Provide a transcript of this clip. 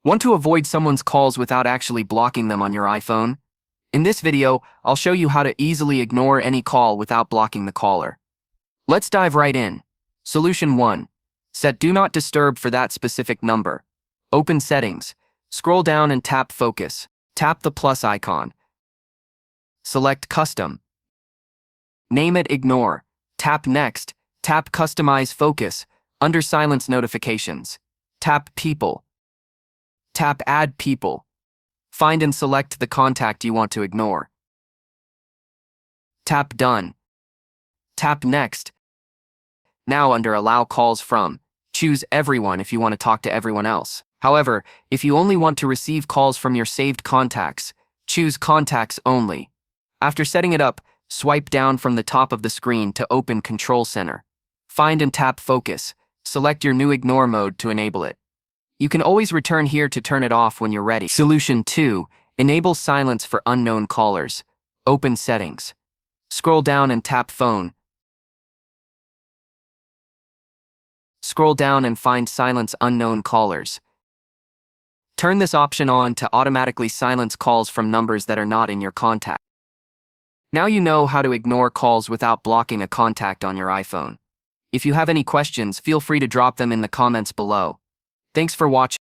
Want to avoid someone's calls without actually blocking them on your iPhone? In this video, I'll show you how to easily ignore any call without blocking the caller. Let's dive right in. Solution 1. Set Do Not Disturb for that specific number. Open Settings. Scroll down and tap Focus. Tap the plus icon. Select Custom. Name it Ignore. Tap Next. Tap Customize Focus. Under Silence Notifications. Tap People. Tap Add People. Find and select the contact you want to ignore. Tap Done. Tap Next. Now under Allow Calls From, choose Everyone if you want to talk to everyone else. However, if you only want to receive calls from your saved contacts, choose Contacts Only. After setting it up, swipe down from the top of the screen to open Control Center. Find and tap Focus. Select your new Ignore mode to enable it. You can always return here to turn it off when you're ready. Solution 2. Enable Silence for Unknown Callers. Open Settings. Scroll down and tap Phone. Scroll down and find Silence Unknown Callers. Turn this option on to automatically silence calls from numbers that are not in your contact. Now you know how to ignore calls without blocking a contact on your iPhone. If you have any questions, feel free to drop them in the comments below. Thanks for watching.